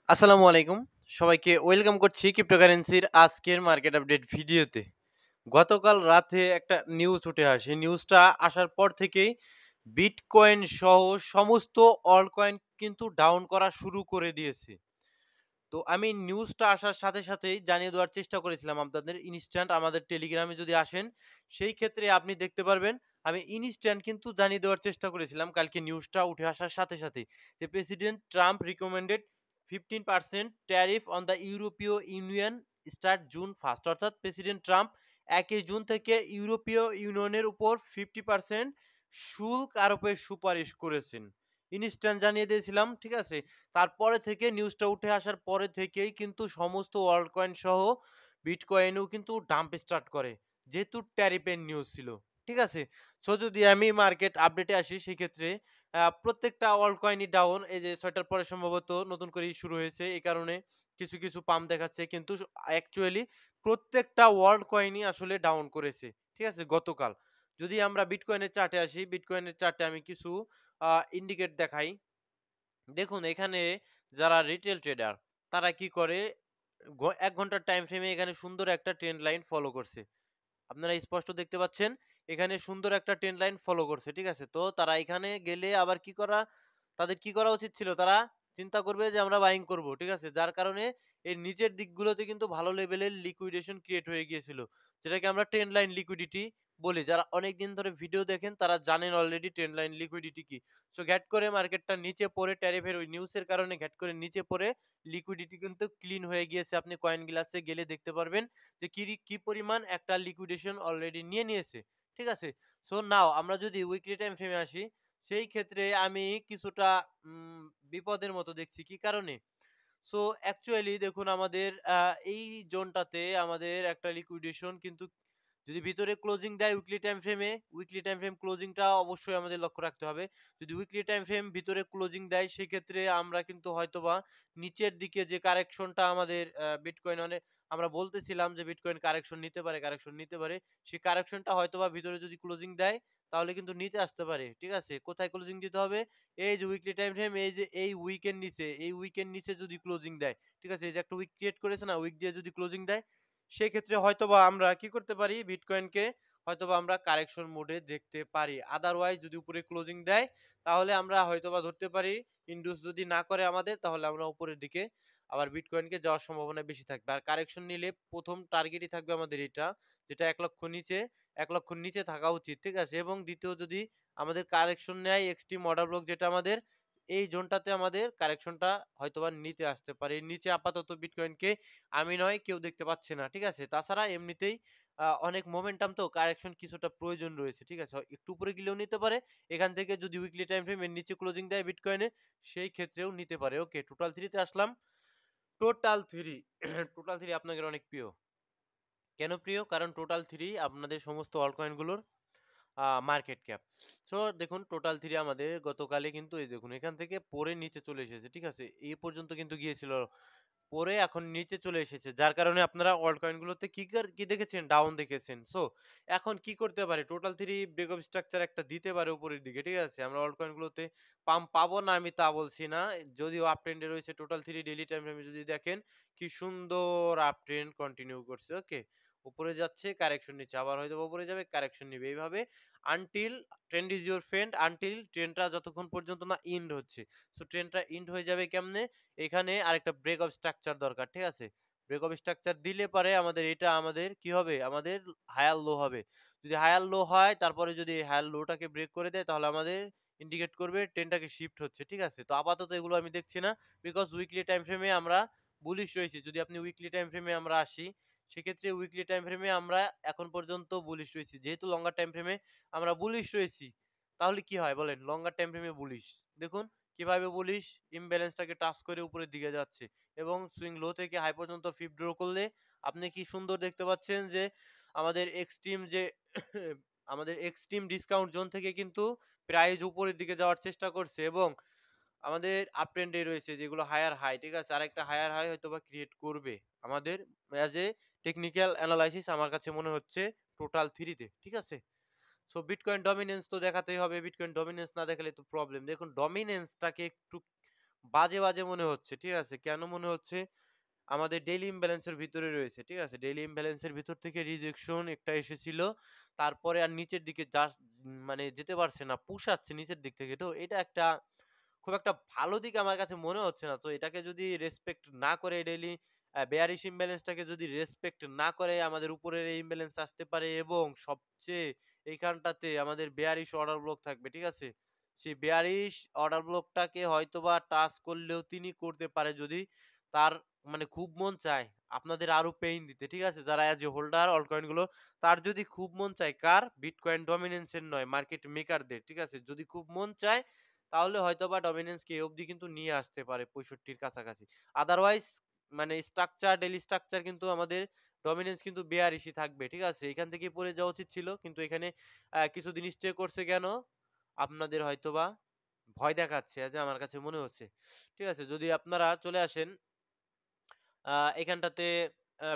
আসসালামু আলাইকুম। সবাইকে ওয়েলকাম করছি ক্রিপ্টোকারেন্সির আজকের মার্কেট আপডেট ভিডিওতে। গতকাল রাতে একটা নিউজ উঠে আসে। নিউজটা আসার পর থেকেই বিটকয়েন সহ সমস্ত অল্টকয়েন কিন্তু ডাউন করা শুরু করে দিয়েছে। তো আমি নিউজটা আসার সাথে সাথেই জানিয়ে দেওয়ার চেষ্টা করেছিলাম আপনাদের ইনস্ট্যান্ট আমাদের টেলিগ্রামে যদি আসেন, সেই ক্ষেত্রে আপনি দেখতে পারবেন আমি ইনস্ট্যান্ট কিন্তু জানিয়ে দেওয়ার চেষ্টা করেছিলাম কালকে নিউজটা উঠে আসার সাথে সাথেই যে president Trump recommended 15% tariff on the ইউরোপীয় ইউনিয়ন স্টার্ট জুন 1 অর্থাৎ প্রেসিডেন্ট ট্রাম্প 1 জুন থেকে ইউরোপীয় ইউনিয়নের উপর 50% শুল্ক আরোপের সুপারিশ করেছেন। ইনস্ট্যান্ট জানিয়ে দিয়েছিলাম, ঠিক আছে? তারপরে থেকে নিউজটা উঠে আসার পরে থেকেই কিন্তু সমস্ত ওয়ার্ল্ড কয়েন সহ বিটকয়েনও কিন্তু ডাম্প স্টার্ট করে। যেহেতু ট্যারিফের নিউজ ছিল। ঠিক আছে? সো যদি আমি মার্কেট আপডেটে আসি সেক্ষেত্রে প্রত্যেকটা ওয়ার্ল্ড কয়েনই ডাউন। এই যে ৬ টার পরে সম্ভবত নতুন করে শুরু হয়েছে। এই কারণে কিছু পাম্প দেখাচ্ছে। কিন্তু অ্যাকচুয়ালি প্রত্যেকটা ওয়ার্ল্ড কয়েনই আসলে ডাউন করেছে। ঠিক আছে? গতকাল। যদি আমরা বিটকয়েনের চার্টে আসি, বিটকয়েনের চার্টে আমি কিছু ইন্ডিকেট দেখাই। দেখুন এখানে যারা রিটেল ট্রেডার তারা কি করে ১ ঘন্টার টাইম ফ্রেমে এখানে সুন্দর একটা ট্রেন্ড লাইন ফলো করছে। আপনারা স্পষ্ট দেখতে পাচ্ছেন এখানে সুন্দর একটা ট্রেন্ড লাইন ফলো করছে। ঠিক আছে? তো তারা এখানে গেলে আবার তাদের কি করা উচিত ছিল? তারা চিন্তা করবে যে আমরা বাইং করব। ঠিক আছে? যার কারণে এর নিচের দিকগুলোতে কিন্তু ভালো লেভেলের লিকুইডেশন ক্রিয়েট হয়ে গিয়েছিল। যেটাকে আমরা ট্রেন্ড লাইন লিকুইডিটি বলি। যারা অনেকদিন ধরে ভিডিও দেখেন তারা জানেন অলরেডি ট্রেন্ড লাইন লিকুইডিটি কি। সো ঘ্যাট করে মার্কেটটা নিচে পড়ে ট্যারিফের ওই নিউজের কারণে ঘ্যাট করে নিচে পড়ে লিকুইডিটি কিন্তু ক্লিন হয়ে গিয়েছে। আপনি কয়েন গ্লাসে গেলে দেখতে পারবেন যে কি পরিমাণ একটা লিকুইডেশন অলরেডি নিয়ে নিয়েছে। ঠিক আছে? সো নাও আমরা যদি উইকলি টাইম ফ্রেমে আসি, সেই ক্ষেত্রে আমি কিছুটা উম বিপদের মতো দেখছি। কি কারণে? সো অ্যাকচুয়ালি দেখুন আমাদের এই জোনটাতে আমাদের একটা লিকুইডেশন কিন্তু যদি ভিতরে ক্লোজিং দেয় উইকলি টাইম ফ্রেম ক্লোজিংটা অবশ্যই আমাদের লক্ষ্য রাখতে হবে। যদি উইকলি টাইম ফ্রেম ভিতরে ক্লোজিং দেয় সেক্ষেত্রে আমরা কিন্তু হয়তোবা নিচের দিকে যে কারেকশনটা আমাদের বিটকয়েন আমরা বলতেছিলাম যে বিটকয়েন কারেকশন নিতে পারে। সেই কারেকশনটা হয়তোবা ভিতরে যদি ক্লোজিং দেয় তাহলে কিন্তু নিতে আসতে পারে। ঠিক আছে? কোথায় ক্লোজিং দিতে হবে? এই যে উইকলি টাইম ফ্রেম এই যে এই উইকের নিচে যদি ক্লোজিং দেয়। ঠিক আছে? এই যে একটা উইক ক্রিয়েট করেছে না? উইক দিয়ে যদি ক্লোজিং দেয় সেক্ষেত্রে হয়তোবা আমরা কি করতে পারি? বিটকয়েনকে হয়তোবা আমরা কারেকশন মোডে দেখতে পারি। আদারওয়াইজ যদি উপরে ক্লোজিং দেয়, তাহলে আমরা হয়তোবা ধরতে পারি ইন্ডিউস যদি না করে আমাদের, তাহলে আমরা উপরের দিকে আবার বিটকয়েনকে যাওয়ার সম্ভাবনা বেশি থাকবে। আর কারেকশন নিলে ১ম টার্গেটই থাকবে আমাদের এটা, যেটা ১,০০,০০০ নিচে থাকা উচিত। ঠিক আছে? এবং ২য় যদি আমাদের কারেকশন নেয় এক্সট্রিম অর্ডার ব্লক যেটা আমাদের এই জোনটাতে আমাদের কারেকশনটা হয়তোবা নিতে আসতে পারে। এর নিচে আপাতত বিটকয়েনকে আমি নয় কেউ দেখতে পাচ্ছে না। ঠিক আছে? তাছাড়া এমনিতেই অনেক মোমেন্টাম তো কারেকশন কিছুটা প্রয়োজন রয়েছে। ঠিক আছে? একটু উপরে গেলেও নিতে পারে। এখান থেকে যদি উইকলি টাইম ফ্রেম এর নিচে ক্লোজিং দেয় বিটকয়েনে সেই ক্ষেত্রেও নিতে পারে। ওকে টোটাল 3 তে আসলাম। টোটাল 3 টোটাল 3 আপনাদের অনেক প্রিয়। কেন প্রিয়? কারণ টোটাল 3 আপনাদের সমস্ত অল্ট কয়েন গুলোর মার্কেট ক্যাপ। সো দেখুন টোটাল 3 আমাদের গতকালে কিন্তু এই দেখুন এখান থেকে পড়ে নিচে চলে এসেছে। ঠিক আছে? এই পর্যন্ত কিন্তু গিয়েছিল। পড়ে এখন নিচে চলে এসেছে। যার কারণে আপনারা অল্ট কয়েন গুলোতে কি দেখেছেন? ডাউন দেখেছেন। সো এখন কি করতে পারে? টোটাল 3 ব্রেকআপ স্ট্রাকচার একটা দিতে পারে উপরের দিকে। ঠিক আছে? আমরা অল্ট কয়েন গুলোতে পাম্প পাবো না আমি তা বলছি না। যদিও আপ ট্রেন্ড এ রয়েছে টোটাল 3 ডেইলি টাইম ফ্রেমে যদি দেখেন কি সুন্দর আপ ট্রেন্ড কন্টিনিউ করছে। ওকে? উপরে যাচ্ছে, কারেকশন নিচ্ছে। আবার হয়তোবা উপরে যাবে, কারেকশন নিবে। এইভাবে until trend is your friend until ট্রেন্ডটা যতক্ষণ পর্যন্ত না এন্ড হচ্ছে। সো ট্রেন্ডটা এন্ড হয়ে যাবে কেমনে? এখানে আরেকটা ব্রেক অফ স্ট্রাকচার দরকার। ঠিক আছে? ব্রেক অফ স্ট্রাকচার দিলে পারে আমাদের কি হবে? আমাদের হায়ার লো হবে। যদি হায়ার লো হয় তারপরে যদি হায়ার লোটাকে ব্রেক করে দেয় তাহলে আমাদের ইন্ডিকেট করবে ট্রেন্ডটাকে শিফট হচ্ছে। ঠিক আছে? তো আপাতত এগুলো আমি দেখছি না। বিকজ উইকলি টাইম ফ্রেমে আমরা বুলিশ রয়েছি। যদি আপনি উইকলি টাইম ফ্রেমে আমরা আসি, সেক্ষেত্রে উইকলি টাইম ফ্রেমে আমরা এখন পর্যন্ত বুলিশ রয়েছি। যেহেতু লঙ্গার টাইম ফ্রেমে আমরা বুলিশ রয়েছি, তাহলে কি হয় বলেন? লঙ্গার টাইম ফ্রেমে বুলিশ। দেখুন কিভাবে বুলিশ ইমব্যালেন্সটাকে টাচ করে উপরের দিকে যাচ্ছে এবং সুইং লো থেকে হাই পর্যন্ত ফিপ ড্র করলে আপনি কি সুন্দর দেখতে পাচ্ছেন যে আমাদের এক্সট্রিম যে আমাদের এক্সট্রিম ডিসকাউন্ট জোন থেকে কিন্তু প্রাইস উপরের দিকে যাওয়ার চেষ্টা করছে এবং আমাদের আপ ট্রেন্ডে রয়েছে যেগুলো হায়ার হাই। ঠিক আছে? আরেকটা হায়ার হাই হয়তোবা ক্রিয়েট করবে আমাদের অ্যাজ এ টেকনিক্যাল অ্যানালাইসিস আমার কাছে মনে হচ্ছে টোটাল 3 তে। ঠিক আছে? সো বিটকয়েন ডমিনেন্স তো দেখাতেই হবে। বিটকয়েন ডমিনেন্স না দেখালে তো প্রবলেম। দেখুন ডমিনেন্সটাকে একটু বাজে মনে হচ্ছে। ঠিক আছে? কেন মনে হচ্ছে? আমাদের ডেইলি ইমব্যালেন্স এর ভিতরে রয়েছে। ঠিক আছে? ডেইলি ইমব্যালেন্স এর ভিতর থেকে রিজেকশন একটা এসেছিল। তারপরে আর নিচের দিকে মানে যেতে পারছে না। পুশ আসছে নিচের দিক থেকে। তো এটা একটা খুব একটা ভালো দিক আমার কাছে মনে হচ্ছে না। তো এটাকে যদি রেসপেক্ট না করে ডেইলি বেয়ারিশ ইমব্যালেন্সটাকে যদি রেসপেক্ট না করে আমাদের উপরের এই ইমব্যালেন্স আসতে পারে এবং সবচেয়ে এইখানটাতে আমাদের বেয়ারিশ অর্ডার ব্লক থাকবে। ঠিক আছে? সেই বেয়ারিশ অর্ডার ব্লকটাকে হয়তোবা টাচ করলেও তিনি করতে পারে যদি তার মানে খুব মন চায় আপনাদের আরো পেইন দিতে। ঠিক আছে? যারা as a holder alt coin গুলো তার যদি খুব মন চায় কার? বিটকয়েন ডমিন্যান্স এর নয়, মার্কেট মেকারদের। ঠিক আছে? যদি খুব মন চায় তাহলে হয়তোবা ডমিন্যান্স কে এই অবধি কিন্তু নিয়ে আসতে পারে ৬৫ র কাছাকাছি। আদারওয়াইজ মানে স্ট্রাকচার, ডেইলি স্ট্রাকচার কিন্তু আমাদের ডমিন্যান্স কিন্তু বেয়ারিশই থাকবে। ঠিক আছে? এখান থেকেই পড়ে যাওয়া উচিত ছিল। কিন্তু এখানে কিছুদিন স্টে করছে কেন? আপনাদের হয়তোবা ভয় দেখাচ্ছে যে আমার কাছে মনে হচ্ছে। ঠিক আছে? যদি আপনারা চলে আসেন আ এখানটাতে আ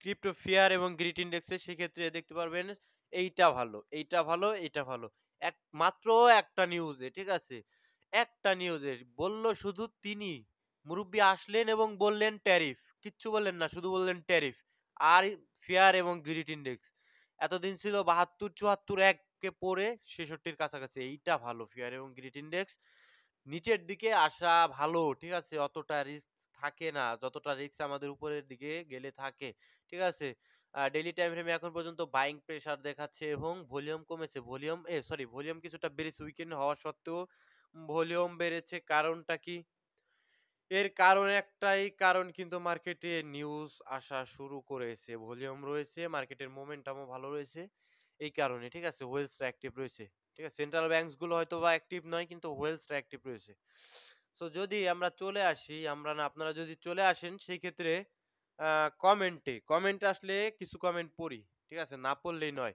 ক্রিপ্টো ফিয়ার এবং গ্রিড ইনডেক্স এ সেক্ষেত্রে দেখতে পারবেন এইটা ভালো, এইটা ভালো, এইটা ভালো। মাত্র একটা নিউজে, ঠিক আছে? একটা নিউজে বলল শুধু তিনি। মুরুব্বি আসলেন এবং বললেন ট্যারিফ। কিচ্ছু বললেন না, শুধু বললেন ট্যারিফ। আর ফিয়ার এবং গ্রিড ইনডেক্স। এতদিন ছিল ৭২, ৭৪ কে পড়ে ৬৬ র কাছাকাছি। এইটা ভালো ফিয়ার এবং গ্রিড ইনডেক্স। নিচের দিকে আসা ভালো, ঠিক আছে? অতটা রিস্ক থাকে না, যতটা রিস্ক আমাদের উপরের দিকে গেলে থাকে। ঠিক আছে? ডেইলি টাইম ফ্রেমে এখন পর্যন্ত বাইং প্রেশার দেখাচ্ছে এবং ভলিউম কমেছে। ভলিউম কিছুটা বেড়েছে উইকেন্ড হওয়া সত্ত্বেও ভলিউম বেড়েছে। কারণটা কি? এর কারণ একটাই কারণ কিন্তু মার্কেটে নিউজ আসা শুরু করেছে। ভলিউম রয়েছে, মার্কেটের মোমেন্টামও ভালো রয়েছে। এই কারণে, ঠিক আছে? হোয়েলসরা অ্যাক্টিভ রয়েছে। ঠিক আছে? সেন্ট্রাল ব্যাংকস গুলো হয়তোবা অ্যাক্টিভ নয় কিন্তু হোয়েলসরা অ্যাক্টিভ রয়েছে। সো যদি আমরা চলে আসি, আমরা না আপনারা যদি চলে আসেন সেই ক্ষেত্রে কমেন্টে আসলে কিছু কমেন্ট পড়ি। ঠিক আছে? না পড়লেই নয়।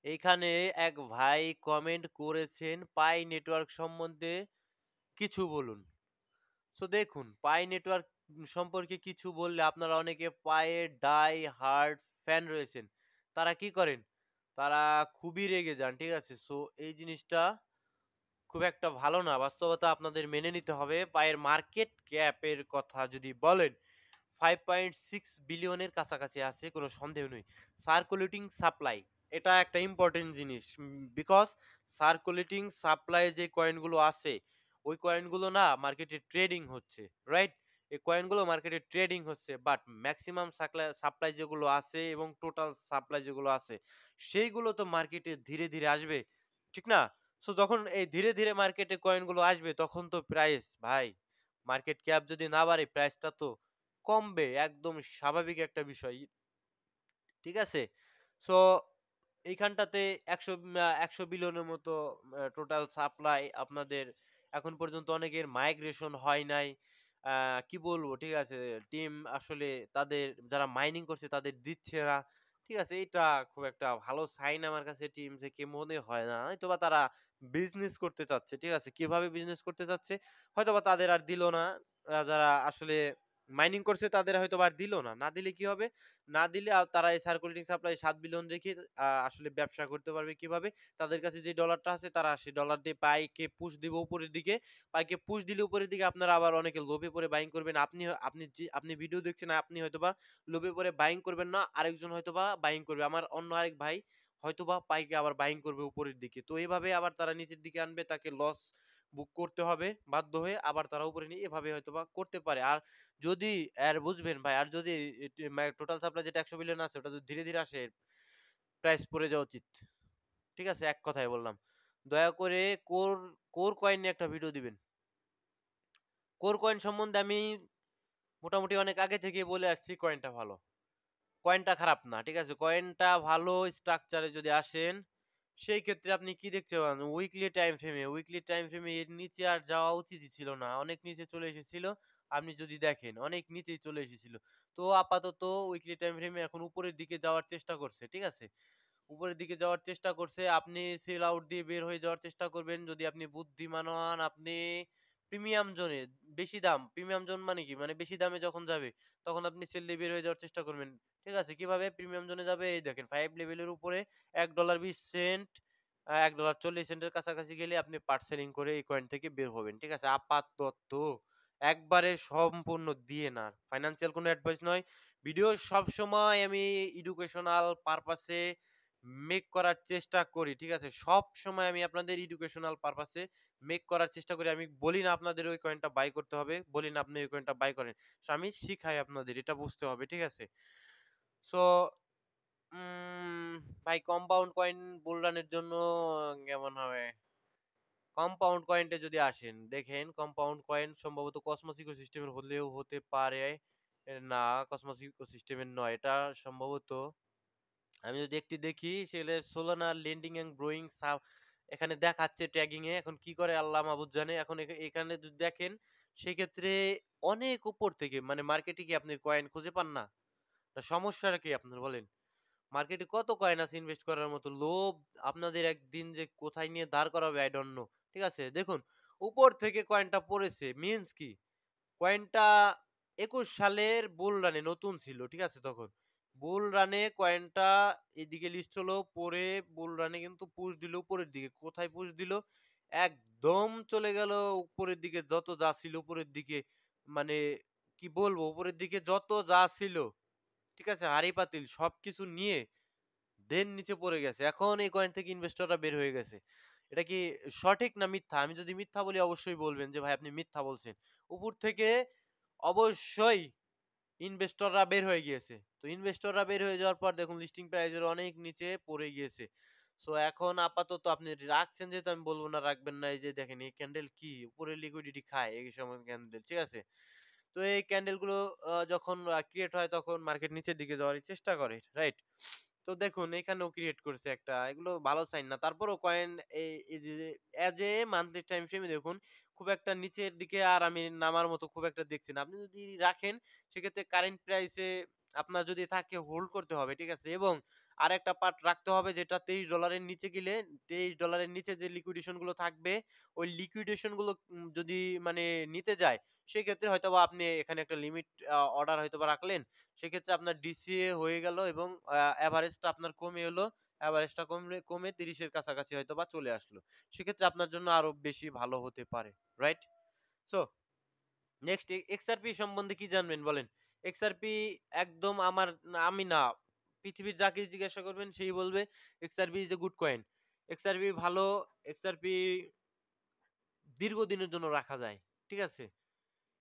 এইখানে এক ভাই কমেন্ট করেছেন পাই নেটওয়ার্ক সম্বন্ধে কিছু বলুন। সো দেখুন, পাই নেটওয়ার্ক সম্পর্কে কিছু বললে আপনারা অনেকে পায়ের ডাই হার্ড ফ্যান রয়েছেন। তারা কি করেন? তারা খুবই রেগে যান। ঠিক আছে? সো এই জিনিসটা খুব একটা ভালো না। বাস্তবতা আপনাদের মেনে নিতে হবে। পায়ের মার্কেট ক্যাপ এর কথা যদি বলেন 5.6 বিলিয়নের কাছাকাছি আছে কোনো সন্দেহ নেই। সার্কুলেটিং সাপ্লাই এটা একটা ইম্পোর্টেন্ট জিনিস। বিকজ সার্কুলেটিং সাপ্লাই যে কয়েনগুলো আছে, ওই কয়েনগুলো না মার্কেটে ট্রেডিং হচ্ছে। রাইট? এই কয়েনগুলো মার্কেটে ট্রেডিং হচ্ছে। বাট মেক্সিমাম সাপ্লাই যেগুলো আছে এবং টোটাল সাপ্লাই যেগুলো আছে, সেইগুলো তো মার্কেটে ধীরে আসবে। ঠিক না? সো যখন এই ধীরে মার্কেটে কয়েনগুলো আসবে তখন তো প্রাইস ভাই মার্কেট ক্যাপ যদি না বাড়ে প্রাইসটা তো কমবে। একদম স্বাভাবিক একটা বিষয়। ঠিক আছে? সো এইখানটাতে ১০০ বিলিয়নের মতো টোটাল সাপ্লাই আপনাদের এখন পর্যন্ত অনেকের মাইগ্রেশন হয় নাই। আ কি বলবো? ঠিক আছে? টিম আসলে তাদের যারা মাইনিং করছে তাদের দিচ্ছে না। ঠিক আছে? এটা খুব একটা ভালো সাইন আমার কাছে টিম থেকে মনে হয় না। হয়তোবা তারা বিজনেস করতে চাচ্ছে। ঠিক আছে? কিভাবে বিজনেস করতে চাচ্ছে? হয়তোবা তাদের আর দিল না। যারা আসলে মাইনিং করছে তাদের হয়তোবা আর দিল না। না দিলে কি হবে? না দিলে তারা এই সার্কুলেটিং সাপ্লাই ৭ বিলিয়ন রেখে আসলে ব্যবসা করতে পারবে কিভাবে? তাদের কাছে যে ডলারটা আছে তারা সেই ডলার দিয়ে পাইকে পুশ দিবে উপরের দিকে। পাইকে পুশ দিলে উপরের দিকে আপনারা আবার অনেকে লোভে পড়ে বাইং করবেন। আপনি ভিডিও দেখছেন আপনি হয়তোবা লোভে পড়ে বাইং করবেন না। আরেকজন হয়তোবা বাইং করবে। আমার অন্য আরেক ভাই হয়তোবা পাইকে আবার বাইং করবে উপরের দিকে। তো এভাবে আবার তারা নিচের দিকে আনবে তাকে লস বুক করতে হবে বাধ্য হয়ে। আবার তারা উপরে নিয়ে এভাবে হয়তোবা করতে পারে। আর যদি বুঝবেন ভাই আর যদি টোটাল সাপ্লাই যেটা ১০০ বিলিয়ন আছে ওটা যদি ধীরে আসে প্রাইস পড়ে যাওয়া উচিত। ঠিক আছে? এক কথায় বললাম। দয়া করে কোর, কোর কয়েন নিয়ে একটা ভিডিও দিবেন। কোর কয়েন সম্বন্ধে আমি মোটামুটি অনেক আগে থেকেই বলে আসছি কয়েনটা ভালো। কয়েনটা খারাপ না। ঠিক আছে? কয়েনটা ভালো স্ট্রাকচারে যদি আসেন, সেই ক্ষেত্রে আপনি কি দেখতে পান? উইকলি টাইম ফ্রেমে এর নিচে আর যাওয়া উচিতই ছিল না। অনেক নিচে চলে এসেছিল। আপনি যদি দেখেন অনেক নিচেই চলে এসেছিল। তো আপাতত উইকলি টাইম ফ্রেমে এখন উপরের দিকে যাওয়ার চেষ্টা করছে। ঠিক আছে? উপরের দিকে যাওয়ার চেষ্টা করছে। আপনি সেল আউট দিয়ে বের হয়ে যাওয়ার চেষ্টা করবেন। যদি আপনি বুদ্ধিমান হন, আপনি প্রিমিয়াম জোনে বেশি দাম, প্রিমিয়াম জোন মানে কি? মানে বেশি দামে যখন যাবে, তখন আপনি সেল দিয়ে বের হয়ে যাওয়ার চেষ্টা করবেন। ঠিক আছে? কিভাবে প্রিমিয়াম জোনে যাবে? এই দেখেন ৫ লেভেলের উপরে $১.২০ $১.৪০ এর কাছাকাছি গেলে আপনি পার্ট সেলিং করে এই কয়েন থেকে বের হবেন। ঠিক আছে? আপাতত একবারে সম্পূর্ণ দিয়ে না। ফাইন্যান্সিয়াল কোনো অ্যাডভাইস নয়। ভিডিও সবসময় আমি এডুকেশনাল পারপাস এ মেক করার চেষ্টা করি। ঠিক আছে? সবসময় আমি আপনাদের এডুকেশনাল পারপাস এ মেক করার চেষ্টা করি। আমি বলি না আপনাদের ওই কয়েনটা বাই করতে হবে। বলি না আপনি ওই কয়েনটা বাই করেন। সো আমি শিখাই আপনাদের। এটা বুঝতে হবে। ঠিক আছে? সো উম ভাই কম্পাউন্ড কয়েন বুল রানের জন্য কেমন হবে? কম্পাউন্ড কয়েনটা যদি আসেন, দেখেন কম্পাউন্ড কয়েন সম্ভবত কসমোস ইকোসিস্টেমের হলেও হতে পারে। না, কসমোস ইকোসিস্টেমের নয়। এটা সম্ভবত আমি যদি একটি দেখি সেটা সোলানা লেন্ডিং এন্ড গ্রোয়িং এখানে দেখাচ্ছে ট্যাগিং এ। এখন কি করে আল্লাহ মাহবুদ জানে। এখন এখানে যদি দেখেন সেক্ষেত্রে অনেক উপর থেকে মানে মার্কেটে কি আপনি কয়েন খুঁজে পান না? সমস্যাটা কি আপনার বলেন? মার্কেটে কত কয়েন আছে ইনভেস্ট করার মতো। লোভ আপনাদের একদিন যে কোথায় নিয়ে দাঁড় করাবে I don't know। ঠিক আছে? দেখুন উপর থেকে কয়েনটা পড়েছে মিনস কি? কয়েনটা ২১ সালের বুল রানে নতুন ছিল। ঠিক আছে তখন। বুল রানে কয়েনটা এদিকে লিস্ট হলো পরে বুল রানে কিন্তু পুশ দিল উপরের দিকে। কোথায় পুশ দিল? একদম চলে গেল উপরের দিকে যত যা ছিল উপরের দিকে মানে কি বলবো উপরের দিকে যত যা ছিল ঠিক আছে? হাঁড়ি-পাতিল সবকিছু নিয়ে দেন নিচে পড়ে গেছে। এখন এই কয়েন থেকে ইনভেস্টররা বের হয়ে গেছে। এটা কি সঠিক না মিথ্যা? আমি যদি মিথ্যা বলি অবশ্যই বলবেন যে, "ভাই আপনি মিথ্যা বলছেন।" উপর থেকে অবশ্যই ইনভেস্টররা বের হয়ে গিয়েছে। তো ইনভেস্টররা বের হয়ে যাওয়ার পর দেখুন লিস্টিং প্রাইস এর অনেক নিচে পড়ে গিয়েছে। সো এখন আপাতত আপনি রাখছেন যেহেতু আমি বলব না রাখবেন না। এই যে দেখেন এই ক্যান্ডেল কি উপরে লিকুইডিটি খায় এই সময় ক্যান্ডেল। ঠিক আছে? তো এই ক্যান্ডেল গুলো যখন ক্রিয়েট হয় তখন মার্কেট নিচের দিকে যাওয়ারই চেষ্টা করে। রাইট? তো দেখুন এখানেও ক্রিয়েট করছে একটা। এগুলো ভালো সাইন না। তারপরেও কয়েন এই যে এজ এ মান্থলি টাইম ফ্রেমে দেখুন খুব একটা নিচের দিকে আর আমি নামার মতো খুব একটা দেখছি না। আপনি যদি রাখেন সেক্ষেত্রে কারেন্ট প্রাইস এ আপনার যদি থাকে হোল্ড করতে হবে। ঠিক আছে? এবং আরেকটা পার্ট রাখতে হবে যেটা $২৩ এর নিচে গেলে $২৩ এর নিচে যে লিকুইডেশন গুলো থাকবে ওই লিকুইডেশন গুলো যদি মানে নিতে যায় সেক্ষেত্রে হয়তোবা আপনি এখানে একটা লিমিট অর্ডার হয়তোবা রাখলেন। সেক্ষেত্রে আপনার ডিসিএ হয়ে গেল এবং এভারেজটা আপনার কমে এলো। এভারেজটা কমে ৩০ এর কাছাকাছি হয়তোবা চলে আসলো। সেক্ষেত্রে আপনার জন্য আরো বেশি ভালো হতে পারে। রাইট? সো নেক্সট এক্সআরপি সম্বন্ধে কি জানবেন বলেন? এক্সআরপি একদম আমি না। পৃথিবীর যাকে জিজ্ঞাসা করবেন সেই বলবে XRP is a good coin. XRP ভালো, এক্সআরপি দীর্ঘদিনের জন্য রাখা যায়। ঠিক আছে?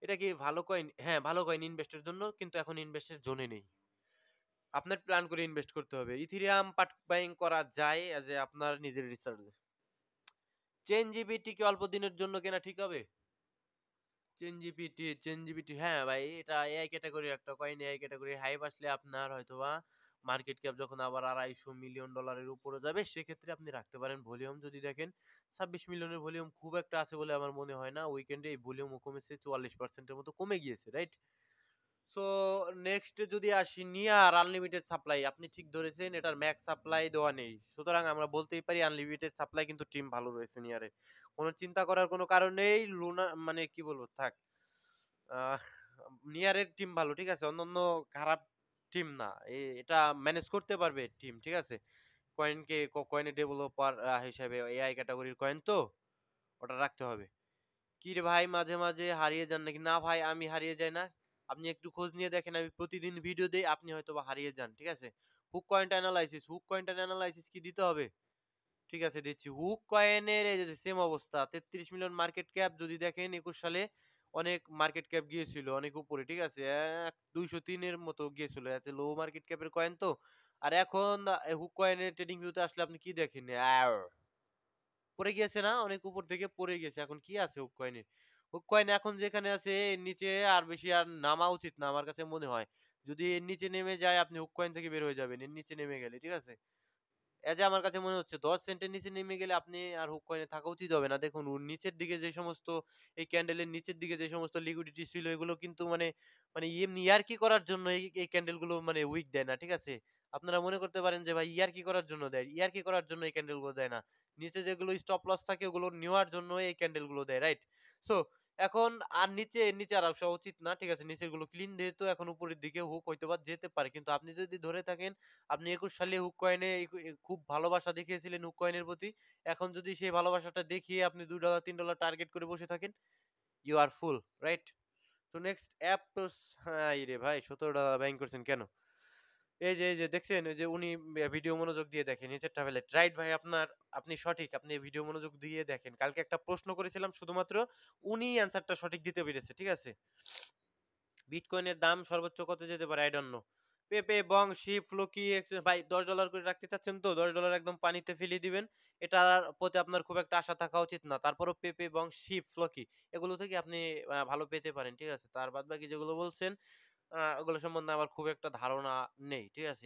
এটা কি ভালো কয়েন? হ্যাঁ, ভালো কয়েন ইনভেস্টের জন্য কিন্তু এখন ইনভেস্টের জোনে নেই। আপনার প্ল্যান করে ইনভেস্ট করতে হবে। ইথেরিয়াম পার্ট বাইং করা যায় এজ এ আপনার নিজের রিসার্চে। চেনজিপিটি কি অল্প দিনের জন্য কেনা ঠিক হবে? চেনজিপিটি হ্যাঁ ভাই এটা এআই ক্যাটেগরির একটা কয়েন। এআই ক্যাটেগরি হাইপ আসলে আপনার হয়তোবা মার্কেট ক্যাপ যখন আবার $২৫০ মিলিয়ন উপরে যাবে সেক্ষেত্রে আপনি রাখতে পারেন। ভলিউম যদি দেখেন ২৬ মিলিয়নের ভলিউম খুব একটা আছে বলে আমার মনে হয় না। উইকেন্ডে এই ভলিউমও কমেছে ৪৪% এর মতো কমে গিয়েছে, রাইট? সো নেক্সট যদি আসি নিয়ার আনলিমিটেড সাপ্লাই আপনি ঠিক ধরেছেন এটার ম্যাক্স সাপ্লাই দেওয়া নেই। সুতরাং আমরা বলতেই পারি আনলিমিটেড সাপ্লাই কিন্তু টিম ভালো রয়েছে নিয়ারে। কোনো চিন্তা করার কোনো কারণ নেই। লুনা মানে কি বলবো থাক। আহ নিয়ারের টিম ভালো ঠিক আছে। অন্যান্য খারাপ টিম না। এটা ম্যানেজ করতে পারবে টিম ঠিক আছে। কয়েনের ডেভেলপার হিসেবে এআই ক্যাটেগরির কয়েন তো ওটা রাখতে হবে। কি রে ভাই মাঝে, মাঝে হারিয়ে যান নাকি? না ভাই আমি হারিয়ে যাই না। আপনি একটু খোঁজ নিয়ে দেখেন আমি প্রতিদিন ভিডিও দেই, আপনি হয়তোবা হারিয়ে যান। ঠিক আছে? হুক কয়েনটা এনালাইসিস কি দিতে হবে? ঠিক আছে দিচ্ছি। হুক কয়েনের এই যে সেম অবস্থা ৩৩ মিলিয়ন মার্কেট ক্যাপ যদি দেখেন ২১ সালে অনেক মার্কেট ক্যাপ গিয়েছিল অনেক উপরে। ঠিক আছে? ২০৩ এর মতো গিয়েছিল। এত লো মার্কেট ক্যাপের কয়েন তো। আর এখন হুক কয়েনের ট্রেডিং ভিউ তে আসলে আপনি কি দেখেন? পড়ে গিয়েছে না? অনেক উপর থেকে পড়ে গিয়েছে। এখন কি আছে হুক কয়েনে? হুক কয়েন এখন যেখানে আছে এর নিচে আর বেশি আর নামা উচিত না আমার কাছে মনে হয়। যদি এর নিচে নেমে যায় আপনি হুক কয়েন থেকে বের হয়ে যাবেন। এর নিচে নেমে গেলে। ঠিক আছে? এই যে আমার কাছে মনে হচ্ছে ১০ সেন্টের নিচে নেমে গেলে আপনি আর হুক কয়েনে থাকা উচিত হবে না। দেখুন ওর নিচের দিকে যে সমস্ত এই ক্যান্ডেলের নিচের দিকে যে সমস্ত লিকুইডিটি ছিল এগুলো কিন্তু মানে এমনি ইয়ার্কি করার জন্য এই ক্যান্ডেল গুলো মানে উইক দেয় না। ঠিক আছে? আপনারা মনে করতে পারেন যে ভাই ইয়ার্কি করার জন্য দেয়। ইয়ার্কি করার জন্য এই ক্যান্ডেল গুলো দেয় না। নিচে যেগুলো স্টপ লস থাকে ওগুলো নেওয়ার জন্য এই ক্যান্ডেল গুলো দেয়। রাইট? সো এখন আর নিচে আর আসা উচিত না। ঠিক আছে? নিচের গুলো ক্লিন যেহেতু এখন উপরের দিকে হুক হয়তোবা যেতে পারে। কিন্তু আপনি যদি ধরে থাকেন, আপনি ২১ সালে হুক কয়েনে খুব ভালোবাসা দেখিয়েছিলেন হুক কয়েনের প্রতি। এখন যদি সেই ভালোবাসাটা দেখিয়ে আপনি $২ $৩ টার্গেট করে বসে থাকেন, ইউ আর ফুল, রাইট? তো নেক্সট অ্যাপটোস হায়রে ভাই $১৭ বাইং করছেন কেন? এই যে দেখছেন ওই যে উনি ভিডিও মনোযোগ দিয়ে দেখেন নিচেরটা হাইলাইট। রাইট ভাই আপনি সঠিক। আপনি ভিডিও মনোযোগ দিয়ে দেখেন। কালকে একটা প্রশ্ন করেছিলাম শুধুমাত্র উনিই অ্যান্সারটা সঠিক দিতে পেরেছে। ঠিক আছে? বিটকয়েনের দাম সর্বোচ্চ কত যেতে পারে? I don't know. পেপে, বং, শিপ, ফ্লোকি, ভাই $১০ করে রাখতে চাচ্ছেন তো $১০ একদম পানিতে ফেলিয়ে দিবেন। এটার প্রতি আপনার খুব একটা আশা থাকা উচিত না। তারপরেও পেপে, বং, শিপ, ফ্লোকি এগুলো থেকে আপনি ভালো পেতে পারেন। ঠিক আছে? তার বাদবাকি যেগুলো বলছেন ওগুলো সম্বন্ধে আমার খুব একটা ধারণা নেই। ঠিক আছে?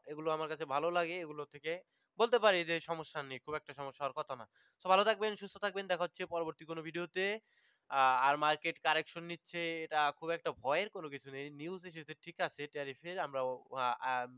এগুলো আমার কাছে ভালো লাগে। এগুলো থেকে বলতে পারি যে সমস্যা নেই। খুব একটা সমস্যা হওয়ার কথা না। সো ভালো থাকবেন, সুস্থ থাকবেন। দেখা হচ্ছে পরবর্তী কোনো ভিডিওতে। আর মার্কেট কারেকশন নিচ্ছে এটা খুব একটা ভয়ের কোনো কিছু নেই। নিউজ এসেছে ঠিক আছে ট্যারিফের আমরাও আ আম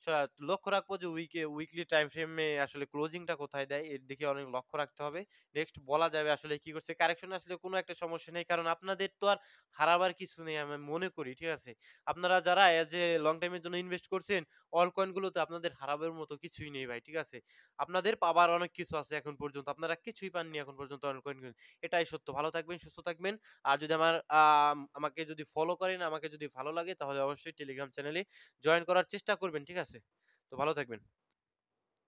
স লক্ষ্য রাখবো যে উইকলি টাইম ফ্রেমে আসলে ক্লোজিং টা কোথায় দেয় এর দিকে অনেক লক্ষ্য রাখতে হবে। নেক্সট বলা যাবে আসলে কি করছে। কারেকশন আসলে কোনো একটা সমস্যা নেই। কারণ আপনাদের তো আর হারাবার কিছু নেই আমি মনে করি। ঠিক আছে? আপনারা যারা এজ এ লং টাইম এর জন্য ইনভেস্ট করছেন, অল কয়েন গুলোতে আপনাদের হারাবার মতো কিছুই নেই ভাই। ঠিক আছে? আপনাদের পাবার অনেক কিছু আছে এখন পর্যন্ত। আপনারা কিছুই পাননি এখন পর্যন্ত অল কয়েন এটাই সত্য। ভালো থাকবেন, সুস্থ থাকবেন। আর যদি আমাকে যদি ফলো করেন, আমাকে যদি ভালো লাগে তাহলে অবশ্যই টেলিগ্রাম চ্যানেলে জয়েন করার চেষ্টা করবেন। ঠিক আছে? তো ভালো থাকবেন।